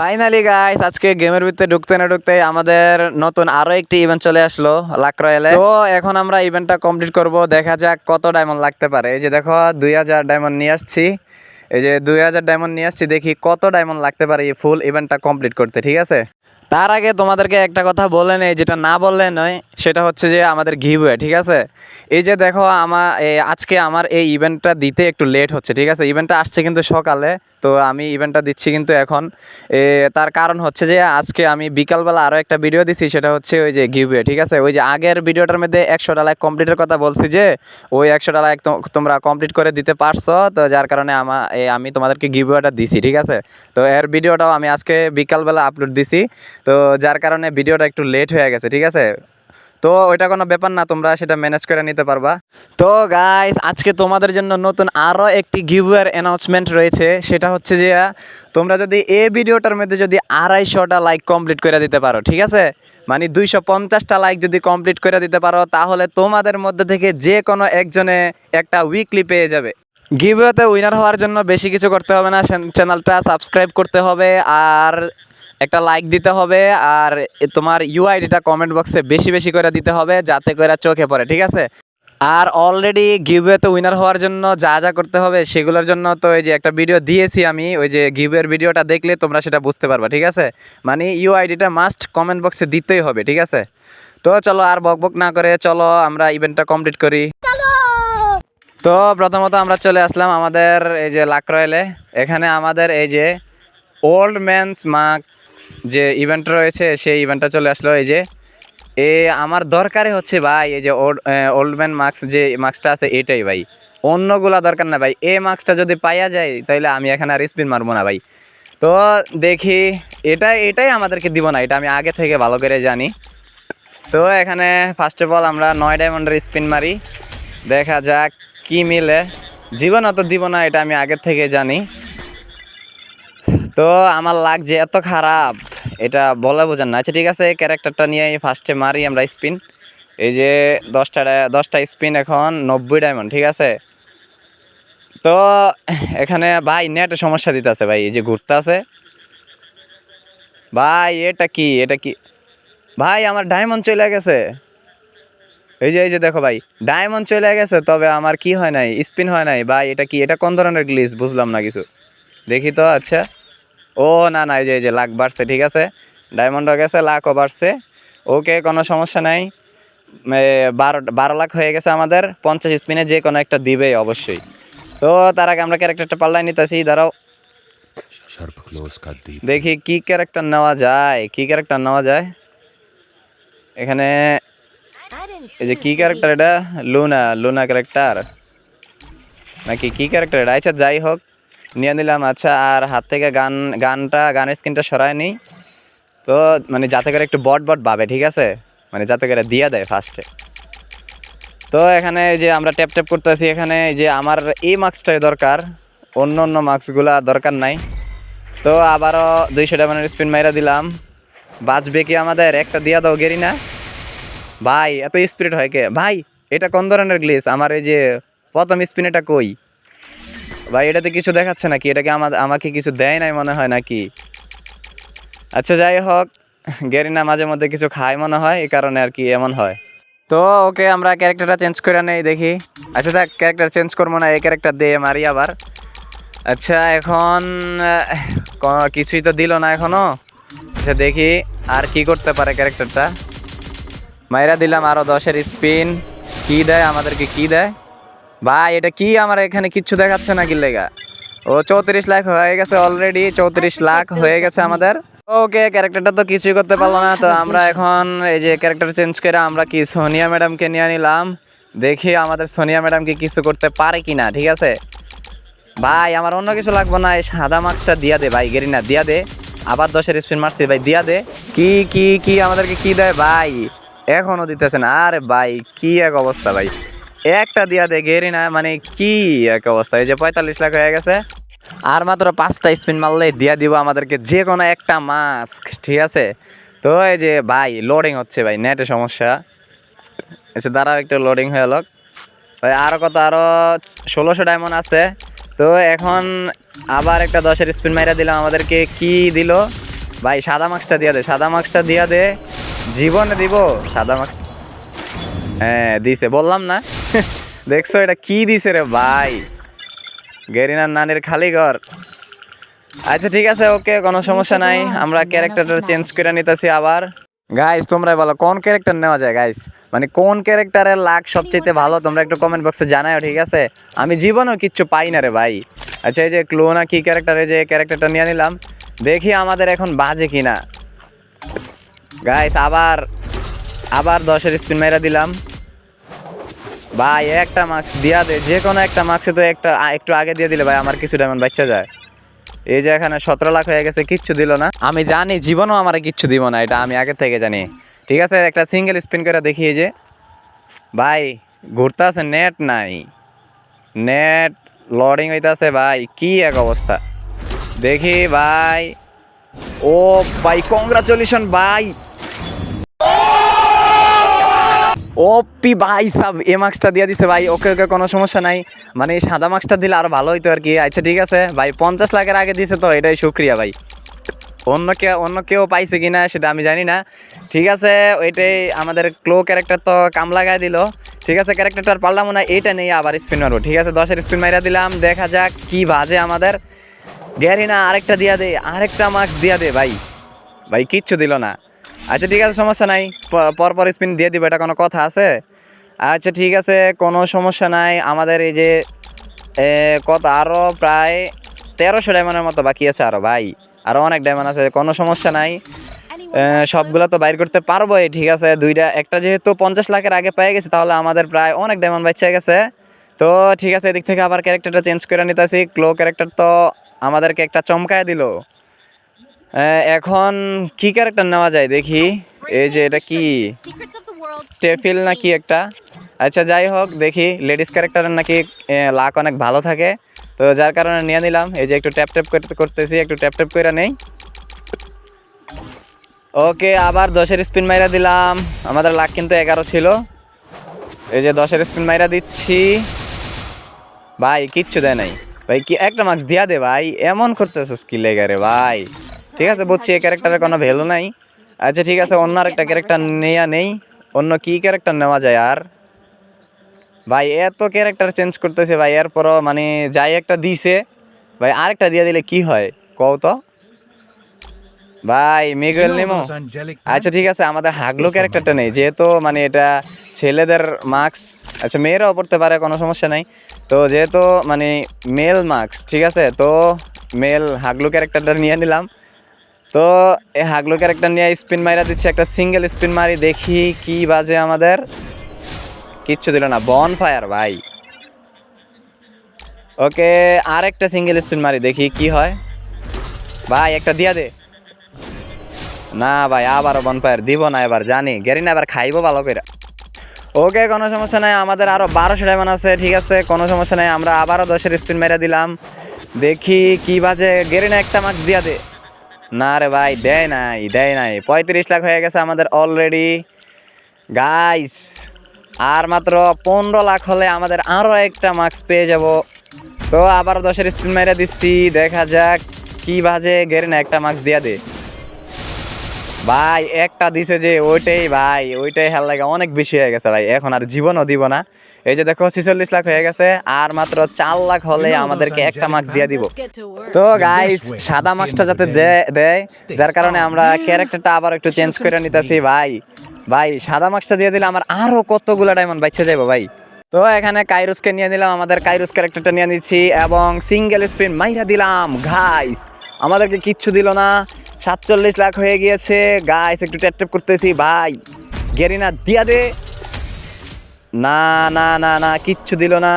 Finally guys, আজকে গেমের ভিতরে ঢুকতে না ঢুকতে আমাদের নতুন আরো একটি ইভেন্ট চলে আসলো লাক রয়্যালে। তো এখন আমরা ইভেন্টটা কমপ্লিট করব, দেখা যাক কত ডায়মন্ড লাগতে পারে। এই যে দেখো 2000 ডায়মন্ড নিয়ে আসছি। এই যে 2000 ডায়মন্ড নিয়ে আসছি, দেখি কত ডায়মন্ড লাগতে পারে এই ফুল ইভেন্টটা কমপ্লিট করতে। ঠিক আছে, তার আগে তোমাদেরকে একটা কথা বলে নেই, যেটা না বললে নয়, সেটা হচ্ছে যে আমাদের গিভওয়ে। ঠিক আছে, এই যে দেখো আজকে আমার এই ইভেন্টটা দিতে একটু লেট হচ্ছে। ঠিক আছে, ইভেন্টটা আসছে কিন্তু সকালে, তো আমি ইভেন্টটা দিচ্ছি কিন্তু এখন। তার কারণ হচ্ছে যে আজকে আমি বিকালবেলা আরও একটা ভিডিও দিছি, সেটা হচ্ছে ওই যে গিভওয়ে। ঠিক আছে, ওই যে আগের ভিডিওটার মধ্যে 100টা লাইক কমপ্লিটের কথা বলছি, যে ওই 100টা লাইক তোমরা কমপ্লিট করে দিতে পারছো, তো যার কারণে আমি তোমাদেরকে গিভওয়েটা দিছি। ঠিক আছে, তো এর ভিডিওটাও আমি আজকে বিকালবেলা আপলোড দিছি, তো যার কারণে ভিডিওটা একটু লেট হয়ে গেছে। ঠিক আছে, তো ওইটা কোনো ব্যাপার না, তোমরা সেটা ম্যানেজ করে নিতে পারবা। তো গাইস, আজকে তোমাদের জন্য নতুন আরও একটি গিভওয়ের অ্যানাউন্সমেন্ট রয়েছে। সেটা হচ্ছে যে তোমরা যদি এই ভিডিওটার মধ্যে যদি 250টা লাইক কমপ্লিট করে দিতে পারো, ঠিক আছে, মানে 250টা লাইক যদি কমপ্লিট করে দিতে পারো, তাহলে তোমাদের মধ্যে থেকে যে কোনো একজনে একটা উইকলি পেয়ে যাবে। গিভওয়েতে উইনার হওয়ার জন্য বেশি কিছু করতে হবে না, চ্যানেলটা সাবস্ক্রাইব করতে হবে আর একটা লাইক দিতে হবে, আর তোমার ইউআইডিটা কমেন্ট বক্সে বেশি বেশি করে দিতে হবে, যাতে করে চোখে পড়ে। ঠিক আছে, আর অলরেডি গিভওয়েতে উইনার হওয়ার জন্য যা যা করতে হবে সেগুলোর জন্য তো এই যে একটা ভিডিও দিয়েছি আমি, ওই যে গিভওয়ের ভিডিওটা দেখলে তোমরা সেটা বুঝতে পারবা। ঠিক আছে, মানে ইউআইডিটা মাস্ট কমেন্ট বক্সে দিতেই হবে। ঠিক আছে, তো চলো আর বকবক না করে চলো আমরা ইভেন্টটা কমপ্লিট করি। তো প্রথমত আমরা চলে আসলাম আমাদের এই যে লাক রয়্যালে। এখানে আমাদের এই যে ওল্ড ম্যানস মার্কস যে ইভেন্ট রয়েছে, সেই ইভেন্টটা চলে আসলো। এই যে আমার দরকারই হচ্ছে ভাই এই যে ওল্ড ম্যান মার্কস, যে মার্কসটা আছে এটাই ভাই, অন্যগুলা দরকার না ভাই। এই মার্কসটা যদি পাইয়া যায় তাহলে আমি এখানে আর স্পিন মারবো না ভাই। তো দেখি, এটাই আমাদেরকে দিব না, এটা আমি আগে থেকে ভালো করে জানি। তো এখানে ফার্স্ট অফ অল আমরা 9 ডায়মন্ডের স্পিন মারি, দেখা যাক কি মিলে। জীবন অত দিব না, এটা আমি আগের থেকে জানি। তো আমার লাগ যে এত খারাপ, এটা বলে বোঝান না। আচ্ছা ঠিক আছে, ক্যারেক্টারটা নিয়ে ফার্স্টে মারি আমরা স্পিন। এই যে 10টা স্পিন, এখন 90 ডায়মন্ড। ঠিক আছে, তো এখানে ভাই নেটে সমস্যা দিতেছে ভাই, এই যে ঘুরতে আছে ভাই। এটা কি ভাই, আমার ডায়মন্ড চলে গেছে। এই যে দেখো ভাই, ডায়মন্ড চলে গেছে, তবে আমার কি হয় নাই, স্পিন হয় নাই ভাই। এটা কি, এটা কোন ধরনের গ্লিচ বুঝলাম না কিছু। দেখি তো। আচ্ছা, ও না না, এই যে লাখ বাড়ছে। ঠিক আছে, ডায়মন্ডও গেছে, লাখও বাড়ছে। ওকে, কোনো সমস্যা নাই। 12 লাখ হয়ে গেছে আমাদের। 50 স্পিনে যে কোনো একটা দিবেই অবশ্যই। তো তার আগে আমরা ক্যারেক্টারটা পাল্লাই নিতেছি, দাঁড়াও দেখি কি ক্যারেক্টার নেওয়া যায় এখানে। এই যে কি ক্যারেক্টার, এটা লুনা ক্যারেক্টার নাকি কি ক্যারেক্টার এটা? আচ্ছা যাই হোক, নিয়ে নিলাম। আচ্ছা, আর হাত থেকে গানের স্ক্রিনটা সরায় নিই, তো মানে যাতে করে একটু বট ভাবে। ঠিক আছে, মানে যাতে করে দিয়া দেয় ফার্স্টে। তো এখানে যে আমরা ট্যাপ করতেছি, এখানে যে আমার এই মার্কসটাই দরকার, অন্য মার্কসগুলা দরকার নাই। তো আবারও 200 ডায়মন্ডের স্পিন মাইরা দিলাম। বাঁচবে কি আমাদের? একটা দিয়া দাও গেরিনা ভাই। এত স্পিরিট হয় কে ভাই? এটা কোন ধরনের গ্লিচ? আমার এই যে প্রথম স্পিন, এটা কই ভাই? এটাতে কিছু দেখাচ্ছে নাকি? এটা কি আমাকে কিছু দেয় নাই মনে হয় নাকি? আচ্ছা যাই হোক, গেরিনা মাঝে মধ্যে কিছু খায় মনে হয়, এই কারণে আর কি এমন হয়। তো ওকে, আমরা ক্যারেক্টারটা চেঞ্জ করে নেই দেখি। আচ্ছা দেখ, ক্যারেক্টার চেঞ্জ করবো না, এই ক্যারেক্টার দিয়ে মারি আবার। আচ্ছা এখন কিছুই তো দিল না এখনো। আচ্ছা দেখি আর কি করতে পারে ক্যারেক্টারটা। মাইরা দিলাম আরো 10-এর স্পিন। কি দেয় আমাদেরকে, কি দেয় ভাই? এটা কি, আমার এখানে কিচ্ছু দেখাচ্ছে না কি লেগা? ও 34 লাখ হয়ে গেছে অলরেডি, 34 লাখ হয়ে গেছে আমাদের। ওকে, ক্যারেক্টারটা তো কিছুই করতে পারলো না। তো আমরা এখন এই যে ক্যারেক্টার চেঞ্জ করে আমরা কি সোনিয়া ম্যাডামকে নিয়ে নিলাম। দেখি আমাদের সোনিয়া ম্যাডাম কি কিছু করতে পারে কিনা। ঠিক আছে ভাই, আমার অন্য কিছু লাগবে না, এই সাদা মার্কসটা দিয়া দে ভাই, গেরিনা দিয়া দে। আবার 10-এর স্পিন মারছি ভাই, দিয়া দে। কি কি কি আমাদেরকে কি দেয় ভাই? এখনো দিতেছে না। আরে ভাই কি এক অবস্থা ভাই, একটা দিয়া দে গেরিনা, মানে কি এক অবস্থা। এই যে 45 লাখ হয়ে গেছে, আর মাত্র 5টা স্পিন মারলে দিয়া দিব আমাদেরকে যে কোনো একটা মাস্ক। ঠিক আছে, তো এই যে ভাই লোডিং হচ্ছে ভাই, নেটে সমস্যা। আচ্ছা দাঁড়াও, একটু লোডিং হয়ে লোক ভাই। আরও 1600 ডায়মন্ড আছে। তো এখন আবার একটা 10-এর স্পিন মাইরা দিলাম, আমাদেরকে কি দিল? ভাই সাদা মাস্কটা দিয়া দে, সাদা মাস্কটা দিয়া দে। জীবনে দিব সাদা মাস্ক। হ্যাঁ দিছে, বললাম না। দেখছো এটা কি দিছে রে ভাই, গেরিনার নানির খালি ঘর। আচ্ছা ঠিক আছে, ওকে, কোনো সমস্যা নাই, আমরা ক্যারেক্টারটা চেঞ্জ করে নিতেছি আবার। গাইস তোমরা বলো কোন ক্যারেক্টার নেওয়া যায় গাইস, মানে কোন ক্যারেক্টারের লাক সবচেয়ে ভালো, তোমরা একটু কমেন্ট বক্সে জানাও, ঠিক আছে? আমি জীবনেও কিচ্ছু পাই না রে ভাই। আচ্ছা এই যে ক্লো না কি ক্যারেক্টারে যে ক্যারেক্টারটা নিয়ে নিলাম, দেখি আমাদের এখন বাজে কিনা। গাইস আবার আবার 10-এর স্পিন মেরা দিলাম। ভাই একটা মার্কস দিয়া দে, যে কোনো একটা মার্কসে তো একটা একটু আগে দিয়ে দিলে ভাই আমার কিছু ডায়মন্ড বাচ্চা যায়। এই যে এখানে 17 লাখ হয়ে গেছে, কিচ্ছু দিল না। আমি জানি জীবনও আমার কিচ্ছু দিব না, এটা আমি আগে থেকে জানি। ঠিক আছে, একটা সিঙ্গেল স্পিন করে দেখি। এই যে ভাই ঘুরতে আছে, নেট নাই, নেট লোডিং হইতাছে ভাই, কি এক অবস্থা দেখি ভাই। ও ভাই কংগ্রাচুলেশন ভাই, ওপি ভাই সাব এ মার্কসটা দিয়ে দিছে ভাই। ওকে ওকে, কোনো সমস্যা নাই, মানে এই সাদা মার্কসটা দিলে আরো ভালো হইতো আর কি। আচ্ছা ঠিক আছে ভাই, 50 লাখের আগে দিছে তো এটাই শুক্রিয়া ভাই। অন্য কেউ পাইছে কিনা সেটা আমি জানি না। ঠিক আছে, ওইটাই আমাদের ক্লো ক্যারেক্টার তো কাম লাগাই দিল। ঠিক আছে, ক্যারেক্টারটার পারলাম না, এইটা নিয়ে আবার স্পিন মারবো। ঠিক আছে, 10-এর স্পিন মাইরা দিলাম, দেখা যাক কি বাজে আমাদের। গ্যারিনা আরেকটা দিয়া দে, আরেকটা মার্কস দিয়া দে ভাই। ভাই কিচ্ছু দিল না। আচ্ছা ঠিক আছে, সমস্যা নাই, পরপর স্পিন দিয়ে দিব, এটা কোনো কথা আছে? আচ্ছা ঠিক আছে, কোনো সমস্যা নাই। আমাদের এই যে কত আরও প্রায় 1300 ডায়মন্ডের মতো বাকি আছে আরও ভাই, আরও অনেক ডায়মন্ড আছে, কোনো সমস্যা নাই। সবগুলো তো বাইর করতে পারবোই। ঠিক আছে, একটা যেহেতু 50 লাখের আগে পেয়ে গেছে, তাহলে আমাদের প্রায় অনেক ডায়মন্ড বাচ্চা গেছে। তো ঠিক আছে, এদিক থেকে আবার ক্যারেক্টারটা চেঞ্জ করে নিতেছি। ক্লো ক্যারেক্টার তো আমাদেরকে একটা চমকায় দিল। এখন কি ক্যারেক্টার নেওয়া যায় দেখি। এই যে এটা কি স্টেফিল নাকি একটা, আচ্ছা যাই হোক দেখি। লেডিস ক্যারেক্টারের নাকি লাক অনেক ভালো থাকে, তো যার কারণে নিয়ে নিলাম। এই যে একটু ট্যাপ ট্যাপ করতেছি, একটু ট্যাপ ট্যাপ করে নেই। ওকে, আবার 10-এর স্পিন মাইরা দিলাম। আমাদের লাক কিন্তু 11 ছিল। এই যে 10-এর স্পিন মাইরা দিচ্ছি ভাই, কিচ্ছু দেয় নাই ভাই। কি একটা মার্কস দিয়া দে ভাই, এমন করতেছিস কি লেগে রে ভাই। ঠিক আছে বুঝছি, এই ক্যারেক্টারের কোনো ভ্যালু নাই। আচ্ছা ঠিক আছে, অন্য আরেকটা ক্যারেক্টার নেওয়া নেই। অন্য কি ক্যারেক্টার নেওয়া যায় আর ভাই? এত ক্যারেক্টার চেঞ্জ করতেছে ভাই, এরপরও মানে যাই একটা দিছে ভাই, আরেকটা দিয়ে দিলে কি হয় কও তো ভাই? মিগুয়েল নেমো। আচ্ছা ঠিক আছে, আমাদের হাগলো ক্যারেক্টারটা নেই, যেহেতু মানে এটা ছেলেদের মার্কস। আচ্ছা মেয়েরাও পড়তে পারে, কোনো সমস্যা নাই। তো যেহেতু মানে মেল মার্কস, ঠিক আছে, তো মেল হাগলো ক্যারেক্টারটা নিয়ে নিলাম। তো এই হাগলো ক্যারেক্টার নিয়ে স্পিন মাইরা দিচ্ছি, একটা সিঙ্গেল স্পিন মারি, দেখি কি বাজে আমাদের। কিচ্ছু দিল না, বন ফায়ার ভাই। ওকে, আরেকটা সিঙ্গেল স্পিন মারি, দেখি কি হয় ভাই। একটা দিয়া দে না ভাই, আবারও বন ফায়ার দিব না, এবার জানি গেরি না, এবার খাইবো ভালো করে। ওকে, কোনো সমস্যা নাই, আমাদের আরও 1200 ডায়মন্ড আছে। ঠিক আছে, কোনো সমস্যা নাই, আমরা আবারও 10-এর স্পিন মেরে দিলাম, দেখি কি বাজে। গেরিনা একটা মার্কস দিয়া দে। না রে ভাই, দেয় নাই, দেয় নাই। 35 লাখ হয়ে গেছে আমাদের অলরেডি গাইস। আর মাত্র 15 লাখ হলে আমাদের আরও একটা মার্কস পেয়ে যাব। তো আবার 10-এর স্পিন মেরে দিচ্ছি, দেখা যাক কি বাজে। গেরিনা একটা মার্কস দিয়া দে ভাই। একটা দিছে যে ওইটাই ভাই, ওইটাই হেল লাগে অনেক বেশি হয়ে গেছে ভাই, এখন আর জীবনও দিব না। এই যে দেখো 46 লাখ হয়ে গেছে, আর মাত্র 4 লাখ হলে আমাদেরকে একটা মার্কস দিয়ে দিব। তো গাইস সাদা মার্কসটা যাতে দেয়, যার কারণে আমরা ক্যারেক্টারটা আবার একটু চেঞ্জ করে নিতেছি ভাই। ভাই সাদা মার্কসটা দিয়ে দিলে আমার আরো কতগুলো ডায়মন্ড বাঁচতে যাবো ভাই। তো এখানে কাইরুসকে নিয়ে নিলাম, আমাদের কাইরুস ক্যারেক্টারটা নিয়ে নিচ্ছি এবং সিঙ্গেল স্পিন মাইরা দিলাম। গাইস আমাদেরকে কিচ্ছু দিল না, 47 লাখ হয়ে গিয়েছে গাইস। একটু ট্যাপ ট্যাপ করতেছি ভাই, গেরিনা দিয়া দে। না না না না, কিচ্ছু দিল না।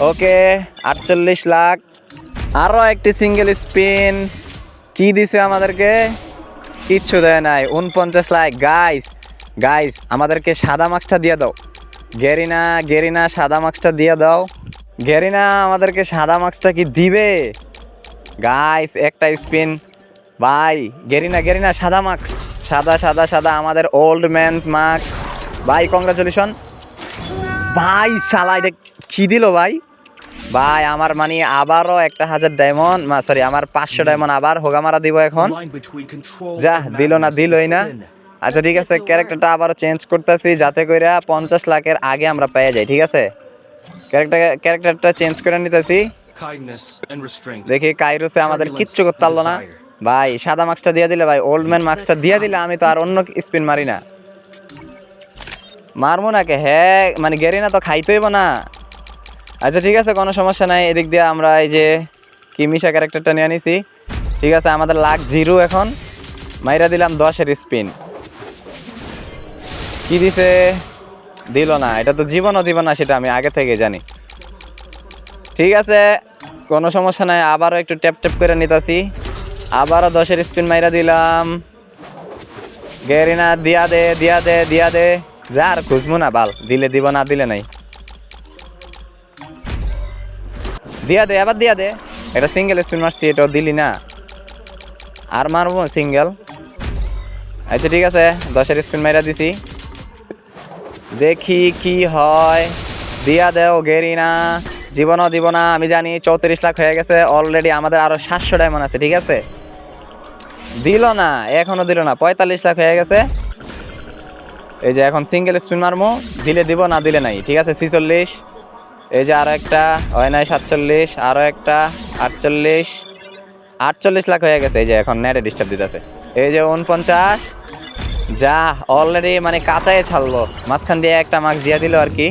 ওকে, 48 লাখ। আরও একটি সিঙ্গেল স্পিন, কি দিছে আমাদেরকে? কিচ্ছু দেয় নাই। 49 লাখ। গাইস গাইস আমাদেরকে সাদা মার্কসটা দিয়ে দাও। গেরিনা গেরিনা সাদা মার্কসটা দিয়ে দাও। গেরিনা আমাদেরকে সাদা মার্কসটা কি দিবে? গাইস একটা স্পিন ভাই। গেরিনা গেরিনা সাদা মার্কস, সাদা সাদা সাদা, আমাদের ওল্ড ম্যানস মার্কস ভাই। কংগ্রাচুলেশন ভাই। শালা এটা কি দিল ভাই? ভাই আমার মানে আবারও 1000 ডায়মন্ড, সরি আমার 500 ডায়মন্ড আবার হোগামারা দিব এখন। যা দিল না, দিলই না। আচ্ছা ঠিক আছে, ক্যারেক্টারটা আবারও চেঞ্জ করতেছি যাতে করে 50 লাখের আগে আমরা পেয়ে যাই। ঠিক আছে, ক্যারেক্টারটা চেঞ্জ করে নিতেছি। দেখি কাইরোসে আমাদের কিচ্ছু করতে পারলো না ভাই। সাদা মাস্কটা দিয়ে দিলে ভাই, ওল্ড ম্যান মাস্কটা দিয়ে দিলে আমি তো আর অন্য স্পিন মারি না। মারবো নাকে, হ্যাঁ মানে গেরিনা তো খাইতেইব না। আচ্ছা ঠিক আছে, কোনো সমস্যা নাই। এদিক দিয়ে আমরা এই যে কিমিশা ক্যারেক্টারটা নিয়ে নিছি। ঠিক আছে, আমাদের লাখ 0 এখন। মাইরা দিলাম 10-এর স্পিন। কি দিছে? দিল না। এটা তো জীবনও দিব না, সেটা আমি আগে থেকে জানি। ঠিক আছে, কোনো সমস্যা নাই। আবারও একটু ট্যাপ ট্যাপ করে নিতেছি। আবারও 10-এর স্পিন মাইরা দিলাম। গেরিনা দিয়া দে, দিয়া দে, দিয়া দে। যা আর খুঁজবো না বাল, দিলে দিব, না দিলে নাই। দিয়া দে, আবার দিয়া দে। এটা সিঙ্গেল স্পিন মারছি, এটাও দিলি না। আর মারবো সিঙ্গেল। আচ্ছা ঠিক আছে, 10-এর স্পিন মাইরা দিছি। দেখি কি হয়। দিয়া দেও গেরিনা। জীবনও দিব না আমি জানি। 34 লাখ হয়ে গেছে অলরেডি, আমাদের আরো 700 ডায়মন্ড আছে। ঠিক আছে, দিল না, এখনো দিল না। 45 লাখ হয়ে গেছে। এই যে এখন সিঙ্গেল স্পিন মারমো, দিলে দিব, না দিলে নাই। ঠিক আছে, 46। এই যে আরো একটা হয় নাই, 47। আরো একটা 48। 48 লাখ হয়ে গেছে। এই যে এখন নেটে ডিস্টার্ব দিতেছে। এই যে 49। যা অলরেডি মানে কাঁচাই ছাড়লো, মাঝখান দিয়ে একটা মার্কস দিয়ে দিল আর কি।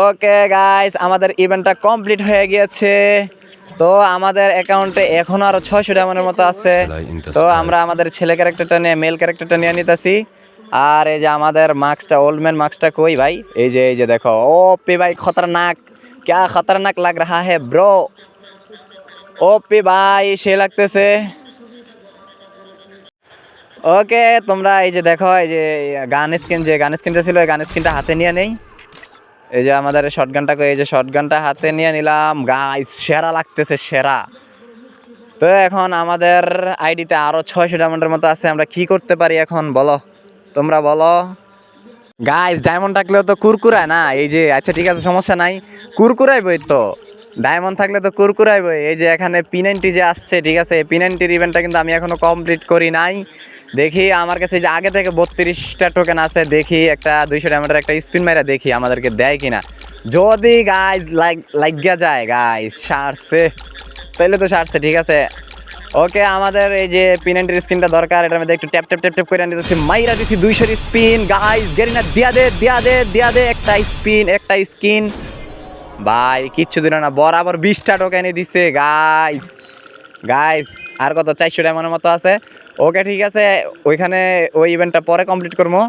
ওকে গাইস, আমাদের ইভেন্টটা কমপ্লিট হয়ে গিয়েছে। তো আমাদের অ্যাকাউন্টে এখনো আরো 600 ডায়মন্ডের মতো আছে। তো আমরা আমাদের ছেলে ক্যারেক্টারটা নিয়ে, মেল ক্যারেক্টারটা নিয়ে নিতেছি। আর এই যে আমাদের মার্কসটা, ওল্ড ম্যান মার্কসটা কই ভাই? এই যে দেখো। ওপি ভাই খতরনাক, क्या खतरनाक लग रहा है ब्रो। ওপি ভাই সে লাগতেছে। ওকে, তোমরা এই যে দেখো, এই যে গান স্কিনটা ছিল, এই গান স্কিনটা হাতে নিয়ে নেই। এই যে আমাদের শটগানটাকে, এই যে শটগানটা হাতে নিয়ে নিলাম গাইস। সেরা লাগতেছে, সেরা। তো এখন আমাদের আইডিতে আরো 600 ডায়মন্ডের মতো আছে। আমরা কি করতে পারি এখন বলো, তোমরা বলো গাইস। ডায়মন্ড থাকলেও তো কুরকুরায় না, এই যে। আচ্ছা ঠিক আছে, সমস্যা নাই, কুরকুরাইবই তো। ডায়মন্ড থাকলে তো কুরকুরাইবই। এই যে এখানে P90 যে আসছে, ঠিক আছে, P90-র ইভেন্টটা কিন্তু আমি এখনো কমপ্লিট করি নাই। দেখি আমার কাছে যে আগে থেকে 32টা টোকেন আছে। দেখি একটা 200 ডায়মন্ডের একটা স্পিন মাইরা দেখি আমাদেরকে দেয় কিনা। যদি গাইস লাগিয়া যায় গাইস, সারছে, তাইলে তো সারছে। ঠিক আছে, ওকে, আমাদের এই যে P90-র স্কিনটা দরকার। এটার মধ্যে একটু ট্যাপ ট্যাপ ট্যাপ ট্যাপ করে নিতেছি। মাইরা দিছি 200-র স্পিন গাইস। গেরিনা দিয়া দে, দিয়া দে, দিয়া দে। একটা স্পিন, একটা স্কিন ভাই, কিচ্ছু দিল না। বরাবর 20টা টোকেনই দিচ্ছে গাইস। গাইস আর কত, 400 ডায়মন্ডের মতো আছে। ওকে ঠিক আছে, ওইখানে ওই ইভেন্টটা পরে কমপ্লিট করবো।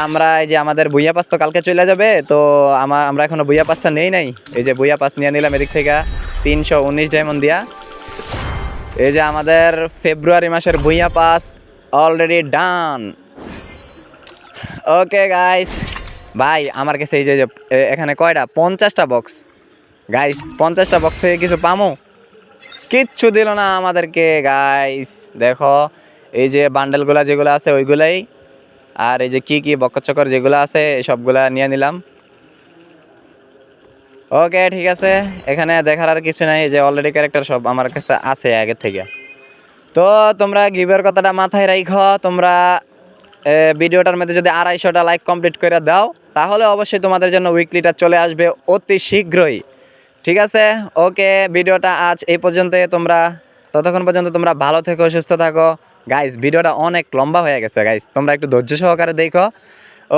আমরা এই যে আমাদের বুইয়া পাস তো কালকে চলে যাবে। তো আমরা এখনো বুইয়া পাসটা নেই নাই। এই যে বুইয়া পাস নিয়ে নিলাম এদিক থেকে 319 ডায়মন্ড দিয়া। এই যে আমাদের ফেব্রুয়ারি মাসের ভুইয়া pass already done. Okay guys, ভাই আমার কাছে এই যে এখানে কয়টা, 50টা বক্স গাইস। 50টা বক্স থেকে কিছু পামো? কিচ্ছু দিল না আমাদেরকে গাইস। দেখো এই যে বান্ডেলগুলা যেগুলো আছে ওইগুলাই, আর এই যে কি বকচকর যেগুলো আছে সবগুলা নিয়ে নিলাম। ওকে ঠিক আছে, এখানে দেখার আর কিছু নাই। যে অলরেডি ক্যারেক্টার সব আমার কাছে আছে আগের থেকে। তো তোমরা গিভের কথাটা মাথায় রাখো। তোমরা ভিডিওটার মধ্যে যদি 250টা লাইক কমপ্লিট করে দাও, তাহলে অবশ্যই তোমাদের জন্য উইকলিটা চলে আসবে অতি শীঘ্রই। ঠিক আছে, ওকে, ভিডিওটা আজ এই পর্যন্তই। তোমরা ততক্ষণ পর্যন্ত তোমরা ভালো থেকো, সুস্থ থাকো গাইস। ভিডিওটা অনেক লম্বা হয়ে গেছে গাইস, তোমরা একটু ধৈর্য সহকারে দেখো।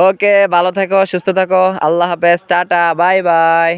ওকে, ভালো থেকো, সুস্থ থাকো। আল্লাহ হাফেজ, টাটা, বাই বাই।